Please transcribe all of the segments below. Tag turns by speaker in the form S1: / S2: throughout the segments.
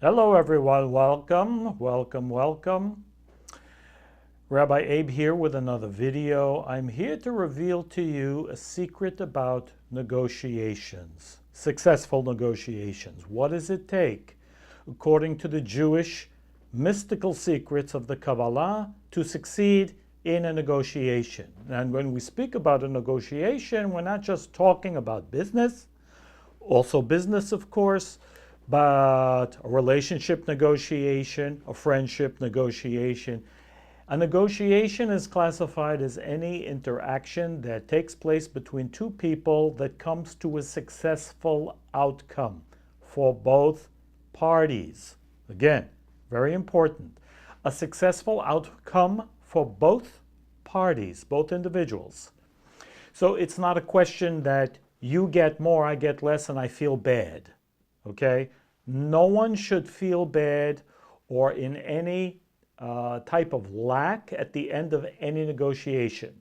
S1: Hello, everyone. Welcome. Rabbi Abe here with another video. I'm here to reveal to you a secret about negotiations, successful negotiations. What does it take, according to the Jewish mystical secrets of the Kabbalah, to succeed in a negotiation? And when we speak about a negotiation, we're not just talking about business, also business, of course, but a relationship negotiation, a friendship negotiation. A negotiation is classified as any interaction that takes place between two people that comes to a successful outcome for both parties. Again, very important. A successful outcome for both parties, both individuals. So it's not a question that you get more, I get less, and I feel bad. Okay? No one should feel bad or in any type of lack at the end of any negotiation.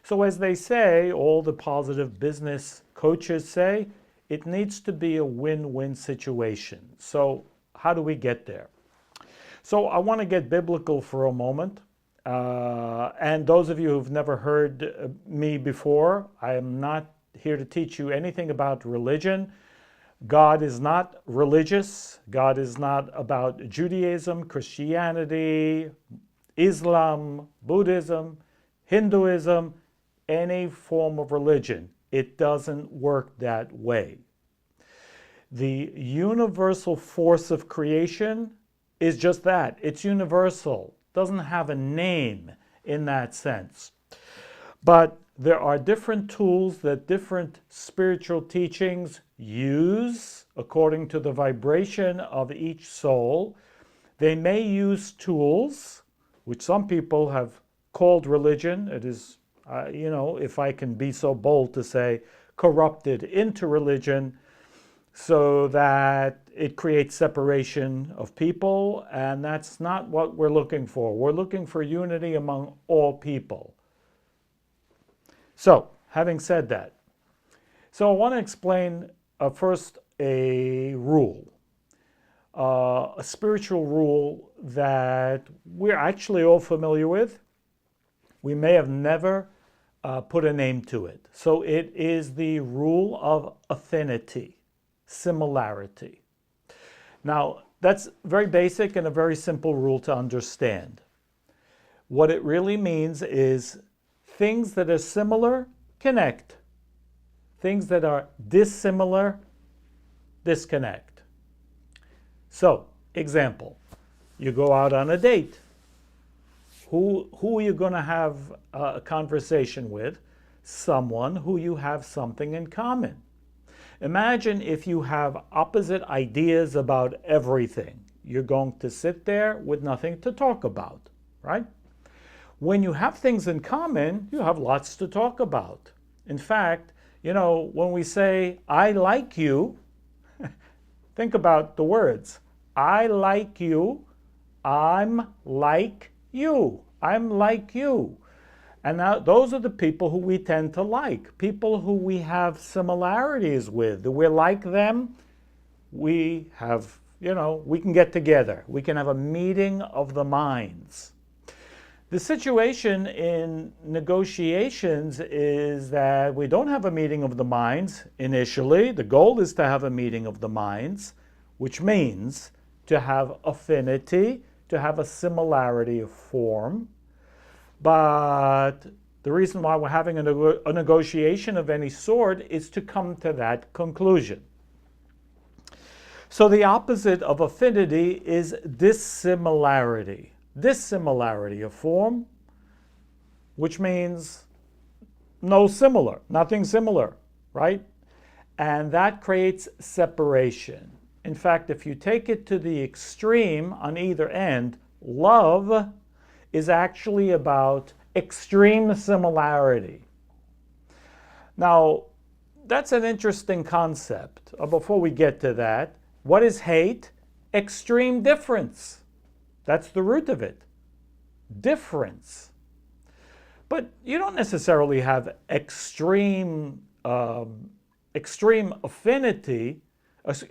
S1: So, as they say, all the positive business coaches say, it needs to be a win-win situation. So, how do we get there? So, I want to get biblical for a moment. And those of you who've never heard me before, I am not here to teach you anything about religion. God is not religious. God is not about Judaism, Christianity, Islam, Buddhism, Hinduism, any form of religion. It doesn't work that way. The universal force of creation is just that. It's universal. Doesn't have a name in that sense. But there are different tools that different spiritual teachings use according to the vibration of each soul. They may use tools, which some people have called religion. It is, if I can be so bold to say, corrupted into religion so that it creates separation of people, and that's not what we're looking for. We're looking for unity among all people. So, having said that, so I want to explain first a rule, a spiritual rule that we're actually all familiar with. We may have never put a name to it. So it is the rule of affinity, similarity. Now, that's very basic and a very simple rule to understand. What it really means is things that are similar connect. Things that are dissimilar disconnect. So, example, you go out on a date. Who are you going to have a conversation with? Someone who you have something in common. Imagine if you have opposite ideas about everything. You're going to sit there with nothing to talk about, right? When you have things in common, you have lots to talk about. In fact, when we say, I like you, think about the words. I like you, I'm like you. I'm like you. And now those are the people who we tend to like, people who we have similarities with. We're like them. We have, we can get together. We can have a meeting of the minds. The situation in negotiations is that we don't have a meeting of the minds initially. The goal is to have a meeting of the minds, which means to have affinity, to have a similarity of form. But the reason why we're having a negotiation of any sort is to come to that conclusion. So the opposite of affinity is dissimilarity. Dissimilarity of form, which means nothing similar, right? And that creates separation. In fact, if you take it to the extreme on either end, love is actually about extreme similarity. Now, that's an interesting concept. Before we get to that, what is hate? Extreme difference. That's the root of it. Difference. But you don't necessarily have extreme affinity,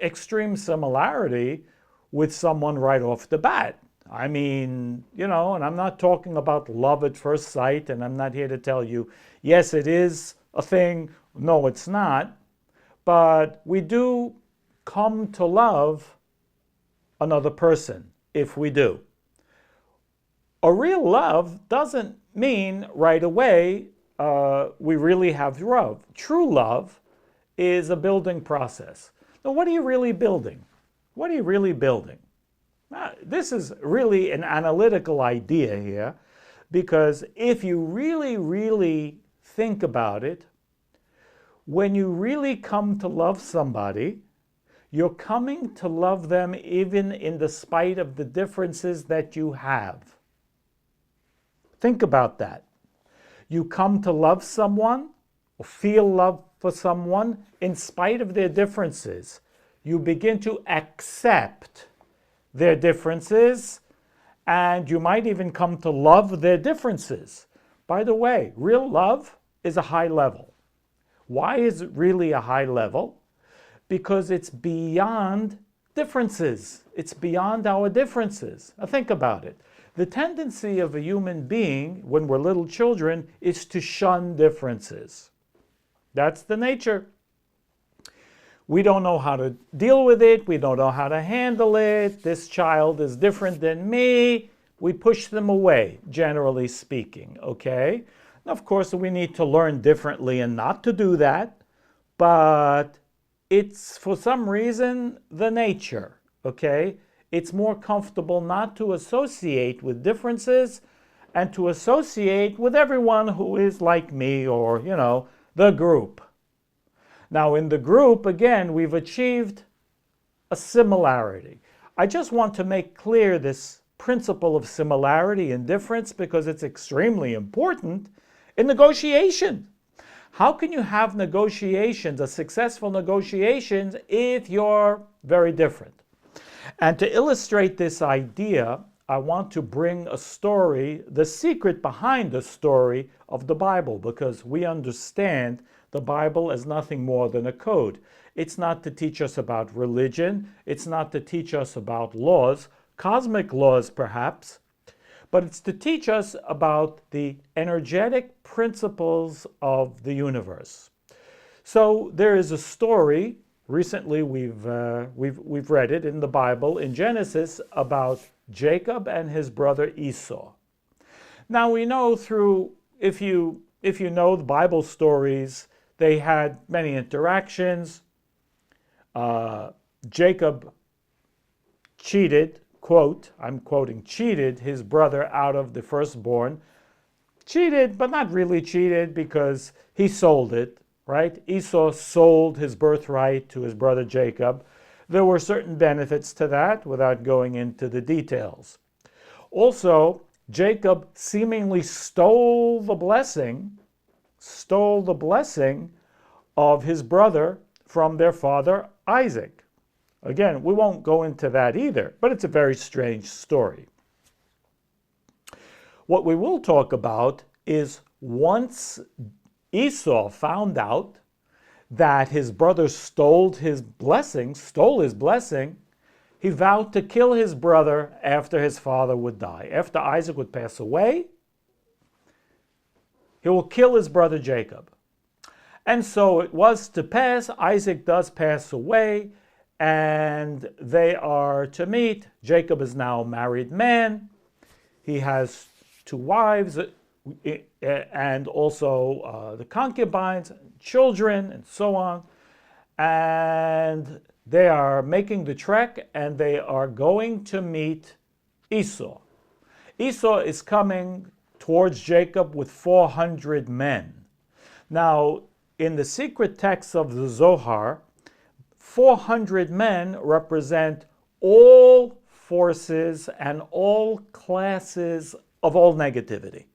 S1: extreme similarity with someone right off the bat. I mean, and I'm not talking about love at first sight, and I'm not here to tell you, yes, it is a thing, no, it's not, but we do come to love another person if we do. A real love doesn't mean right away we really have love. True love is a building process. Now, what are you really building? What are you really building? This is really an analytical idea here, because if you really, really think about it, when you really come to love somebody, you're coming to love them even in the spite of the differences that you have. Think about that. You come to love someone or feel love for someone in spite of their differences. You begin to accept their differences, and you might even come to love their differences. By the way, real love is a high level. Why is it really a high level? Because it's beyond differences. It's beyond our differences. Now think about it. The tendency of a human being when we're little children is to shun differences. That's the nature. We don't know how to deal with it. We don't know how to handle it. This child is different than me. We push them away, generally speaking, okay? Now, of course, we need to learn differently and not to do that, but it's, for some reason, the nature, okay? It's more comfortable not to associate with differences and to associate with everyone who is like me or, the group. Now, in the group, again, we've achieved a similarity. I just want to make clear this principle of similarity and difference because it's extremely important in negotiation. How can you have negotiations, a successful negotiations, if you're very different? And to illustrate this idea, I want to bring a story, the secret behind the story of the Bible, because we understand the Bible as nothing more than a code. It's not to teach us about religion. It's not to teach us about laws, cosmic laws perhaps, but it's to teach us about the energetic principles of the universe. So there is a story. Recently, we've read it in the Bible, in Genesis, about Jacob and his brother Esau. Now we know if you know the Bible stories, they had many interactions. Jacob cheated, quote, I'm quoting, cheated his brother out of the firstborn. Cheated, but not really cheated because he sold it. Right? Esau sold his birthright to his brother Jacob. There were certain benefits to that without going into the details. Also, Jacob seemingly stole the blessing of his brother from their father Isaac. Again, we won't go into that either, but it's a very strange story. What we will talk about is once Esau found out that his brother stole his blessing, he vowed to kill his brother after his father would die. After Isaac would pass away, he will kill his brother Jacob. And so it was to pass. Isaac does pass away, and they are to meet. Jacob is now a married man. He has 2 wives, and also the concubines, children, and so on. And they are making the trek, and they are going to meet Esau. Esau is coming towards Jacob with 400 men. Now, in the secret texts of the Zohar, 400 men represent all forces and all classes of all negativity.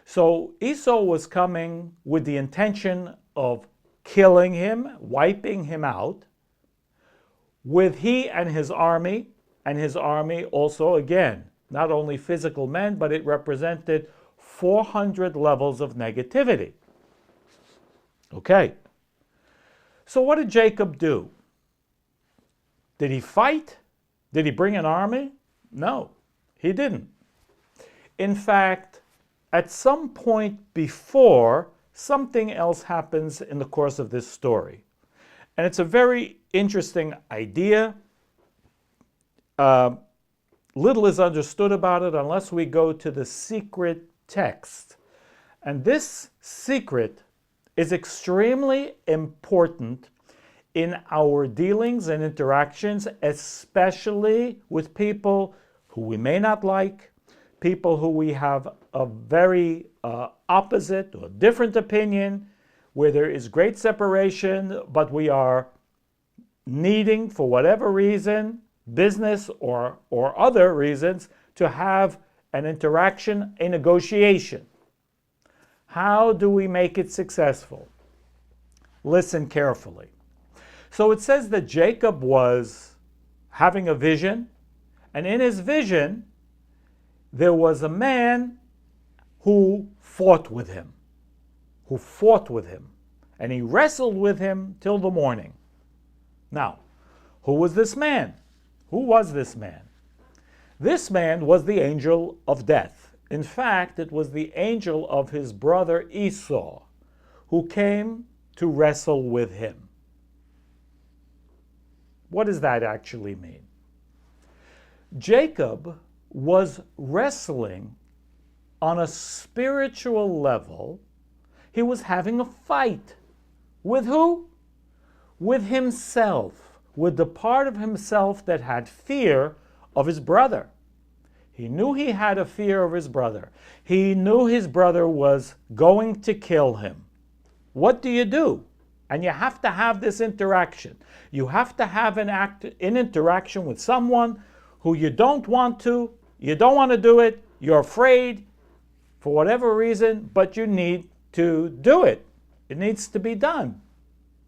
S1: So Esau was coming with the intention of killing him, wiping him out, with he and his army also, again, not only physical men, but it represented 400 levels of negativity. Okay. So what did Jacob do? Did he fight? Did he bring an army? No, he didn't. In fact, at some point before, something else happens in the course of this story. And it's a very interesting idea. Little is understood about it unless we go to the secret text. And this secret is extremely important in our dealings and interactions, especially with people who we may not like, people who we have a very opposite or different opinion, where there is great separation, but we are needing, for whatever reason, business or other reasons, to have an interaction, a negotiation. How do we make it successful? Listen carefully. So it says that Jacob was having a vision, and in his vision, there was a man who fought with him, and he wrestled with him till the morning. Now, who was this man? Who was this man? This man was the angel of death. In fact, it was the angel of his brother Esau who came to wrestle with him. What does that actually mean? Jacob was wrestling on a spiritual level. He was having a fight. With who? With himself, with the part of himself that had fear of his brother. He knew he had a fear of his brother. He knew his brother was going to kill him. What do you do? And you have to have this interaction. You have to have an interaction with someone who you don't want to do it, you're afraid for whatever reason, but you need to do it. It needs to be done.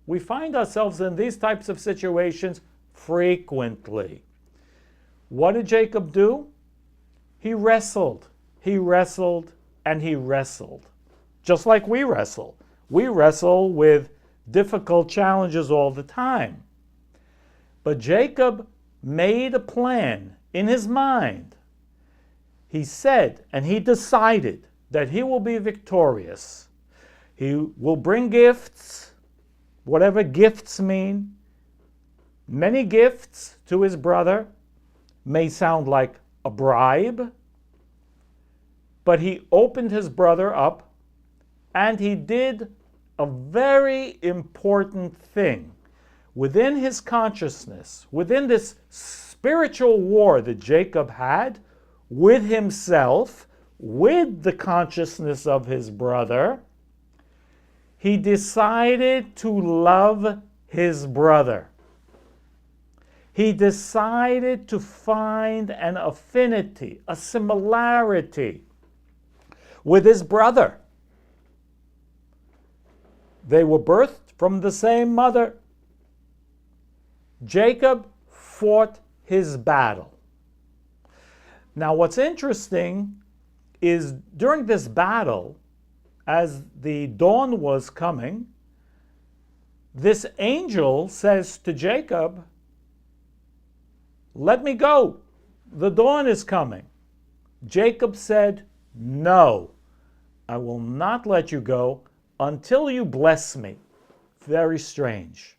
S1: We find ourselves in these types of situations frequently. What did Jacob do? He wrestled, and he wrestled. Just like we wrestle. We wrestle with difficult challenges all the time. But Jacob made a plan in his mind. He said and he decided that he will be victorious. He will bring gifts, whatever gifts mean. Many gifts to his brother may sound like a bribe, but he opened his brother up and he did a very important thing within his consciousness, within this spiritual war that Jacob had with himself, with the consciousness of his brother. He decided to love his brother. He decided to find an affinity, a similarity with his brother. They were birthed from the same mother. Jacob fought his battle. Now, what's interesting is during this battle, as the dawn was coming, this angel says to Jacob, "Let me go. The dawn is coming." Jacob said, "No, I will not let you go until you bless me." Very strange.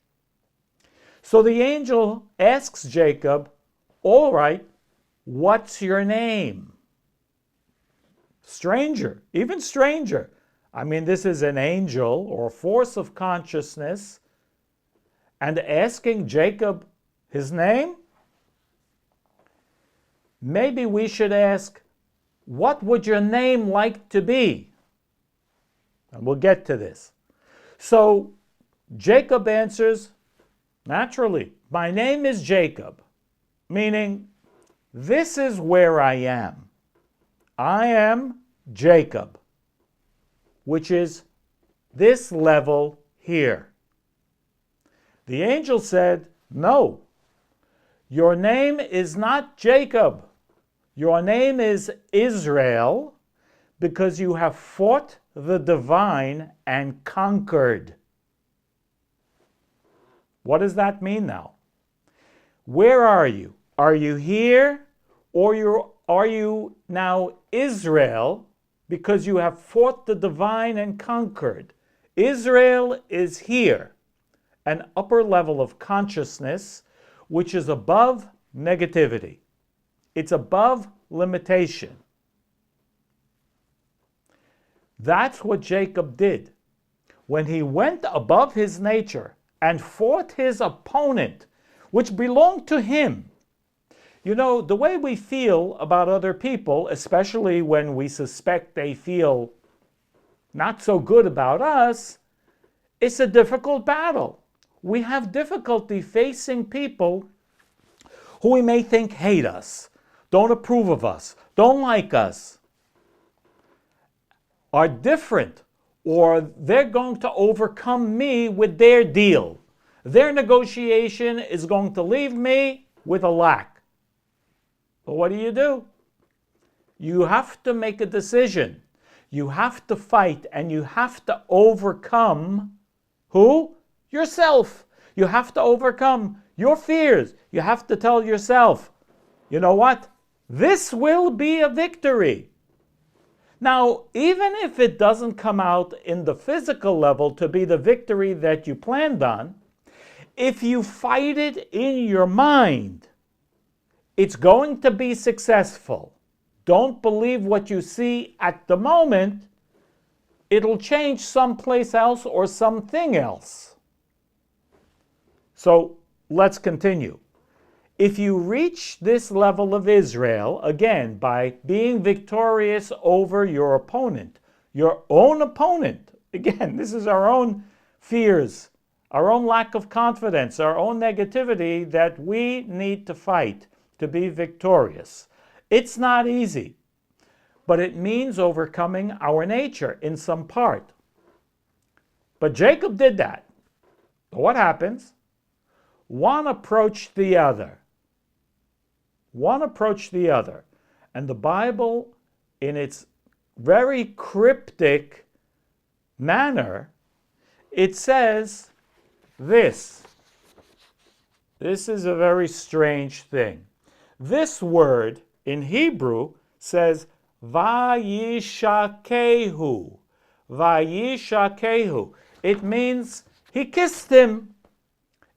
S1: So the angel asks Jacob, "All right, what's your name?" Stranger, even stranger. I mean, this is an angel or a force of consciousness, and asking Jacob his name? Maybe we should ask, what would your name like to be? And we'll get to this. So Jacob answers, naturally, my name is Jacob, meaning this is where I am. I am Jacob, which is this level here. The angel said, "No, your name is not Jacob. Your name is Israel, because you have fought the divine and conquered." What does that mean now? Where are you? Are you here, or are you now Israel because you have fought the divine and conquered? Israel is here, an upper level of consciousness which is above negativity. It's above limitation. That's what Jacob did. When he went above his nature and fought his opponent, which belonged to him. You know, the way we feel about other people, especially when we suspect they feel not so good about us, it's a difficult battle. We have difficulty facing people who we may think hate us, don't approve of us, don't like us, are different, or they're going to overcome me with their deal. Their negotiation is going to leave me with a lack. But what do? You have to make a decision. You have to fight, and you have to overcome who? Yourself. You have to overcome your fears. You have to tell yourself, you know what? This will be a victory. Now, even if it doesn't come out in the physical level to be the victory that you planned on, if you fight it in your mind, it's going to be successful. Don't believe what you see at the moment. It'll change someplace else or something else. So let's continue. If you reach this level of Israel, again, by being victorious over your opponent, your own opponent, again, this is our own fears, our own lack of confidence, our own negativity that we need to fight to be victorious. It's not easy, but it means overcoming our nature in some part. But Jacob did that. What happens? One approached the other. One approached the other. And the Bible, in its very cryptic manner, it says this. This is a very strange thing. This word in Hebrew says Vayishakehu. Vayishakehu. It means he kissed him.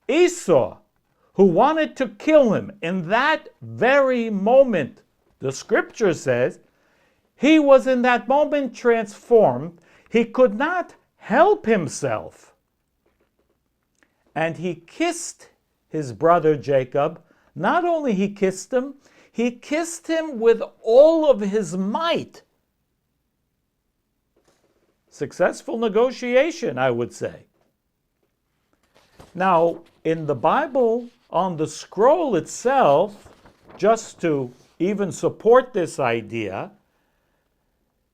S1: Esau, who wanted to kill him in that very moment, the scripture says, he was in that moment transformed. He could not help himself. And he kissed his brother Jacob. Not only he kissed him with all of his might. Successful negotiation, I would say. Now, in the Bible, on the scroll itself, just to even support this idea,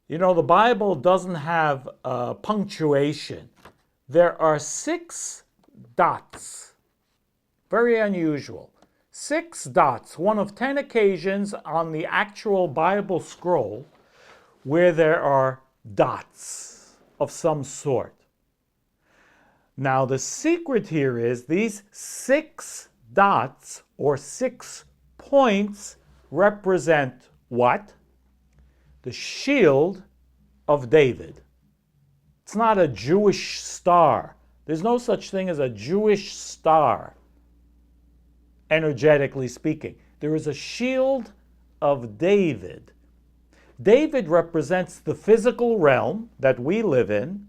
S1: you know, the Bible doesn't have punctuation. There are 6 dots. Very unusual. 6 dots, one of 10 occasions on the actual Bible scroll where there are dots of some sort. Now, the secret here is these 6 dots or 6 points represent what? The shield of David. It's not a Jewish star. There's no such thing as a Jewish star, energetically speaking. There is a shield of David. David represents the physical realm that we live in,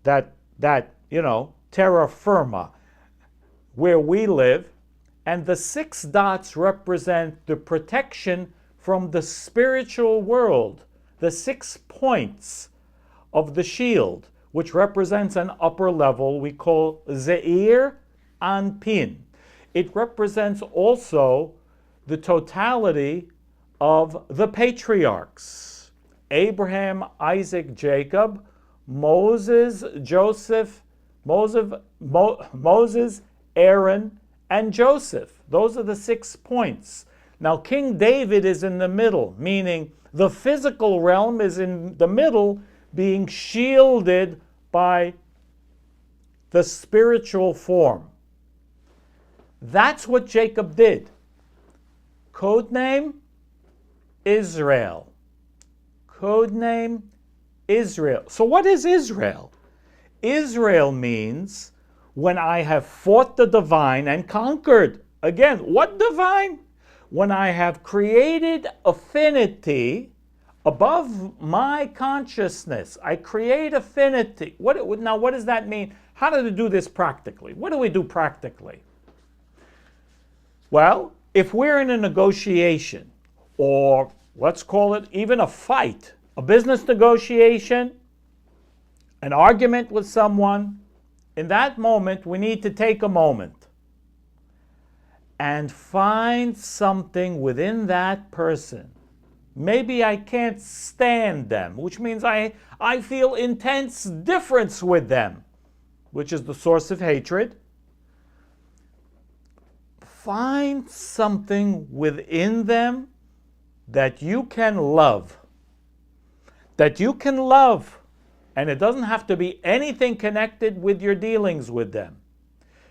S1: that terra firma, where we live, and the 6 dots represent the protection from the spiritual world, the 6 points of the shield, which represents an upper level we call Zeir Anpin. It represents also the totality of the patriarchs: Abraham, Isaac, Jacob, Moses, Aaron, and Joseph. Those are the 6 points. Now, King David is in the middle, meaning the physical realm is in the middle, being shielded by the spiritual form. That's what Jacob did. Code name, Israel. Code name, Israel. So what is Israel? Israel means when I have fought the divine and conquered. Again, what divine? When I have created affinity above my consciousness. I create affinity. Now, what does that mean? How do we do this practically? What do we do practically? Well, if we're in a negotiation, or let's call it even a fight, a business negotiation, an argument with someone, in that moment, we need to take a moment and find something within that person. Maybe I can't stand them, which means I feel intense difference with them, which is the source of hatred. Find something within them that you can love. That you can love. And it doesn't have to be anything connected with your dealings with them.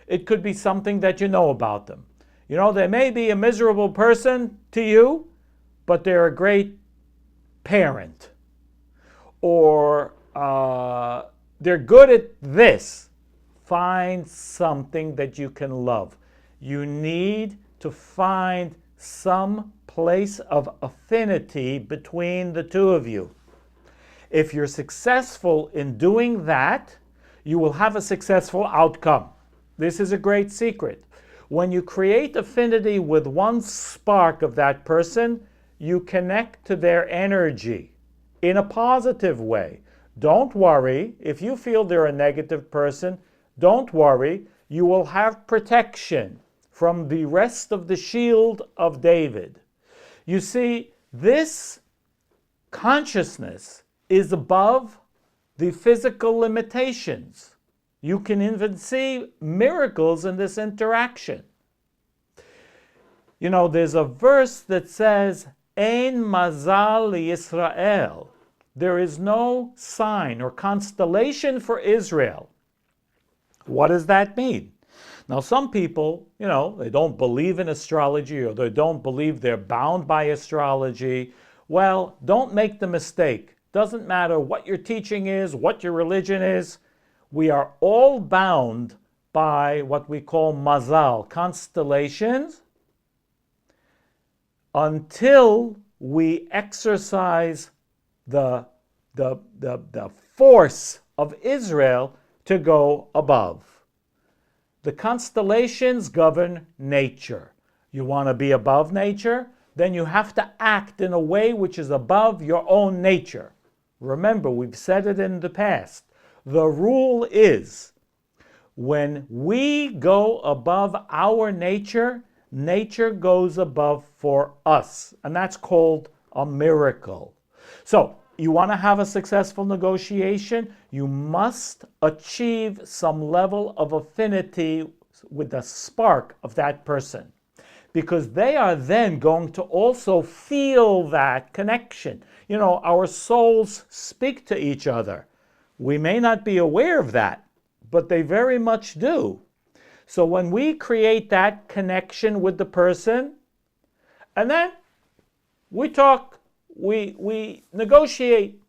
S1: It could be something that you know about them. You know, they may be a miserable person to you, but they're a great parent. Or they're good at this. Find something that you can love. You need to find some place of affinity between the two of you. If you're successful in doing that, you will have a successful outcome. This is a great secret. When you create affinity with one spark of that person, you connect to their energy in a positive way. Don't worry. If you feel they're a negative person, don't worry. You will have protection from the rest of the shield of David. You see, this consciousness is above the physical limitations. You can even see miracles in this interaction. You know, there's a verse that says, Ein mazal Yisrael. There is no sign or constellation for Israel. What does that mean? Now, some people, you know, they don't believe in astrology, or they don't believe they're bound by astrology. Well, don't make the mistake. Doesn't matter what your teaching is, what your religion is. We are all bound by what we call mazal, constellations, until we exercise the force of Israel to go above. The constellations govern nature. You want to be above nature? Then you have to act in a way which is above your own nature. Remember, we've said it in the past. The rule is, when we go above our nature, nature goes above for us. And that's called a miracle. So, you want to have a successful negotiation, you must achieve some level of affinity with the spark of that person. Because they are then going to also feel that connection. You know, our souls speak to each other. We may not be aware of that, but they very much do. So when we create that connection with the person, and then we talk, we negotiate,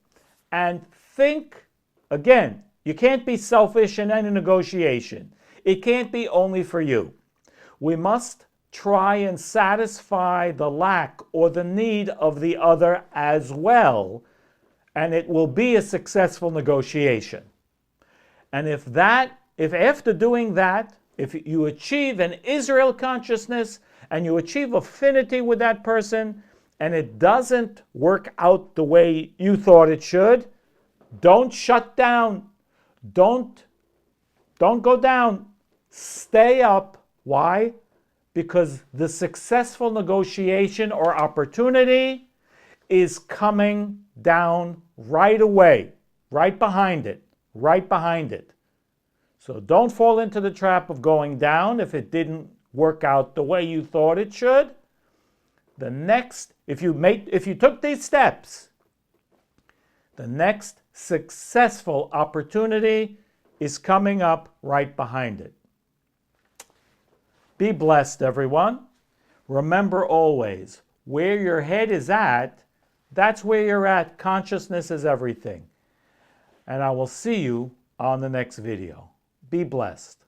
S1: and think, again, you can't be selfish in any negotiation. It can't be only for you. We must try and satisfy the lack or the need of the other as well, and it will be a successful negotiation. And if after doing that, if you achieve an Israel consciousness and you achieve affinity with that person, and it doesn't work out the way you thought it should, don't shut down. Don't go down. Stay up. Why? Because the successful negotiation or opportunity is coming down right away, right behind it. So don't fall into the trap of going down if it didn't work out the way you thought it should. The next, if you took these steps, the next successful opportunity is coming up right behind it. Be blessed, everyone. Remember always, where your head is at, that's where you're at. Consciousness is everything. And I will see you on the next video. Be blessed.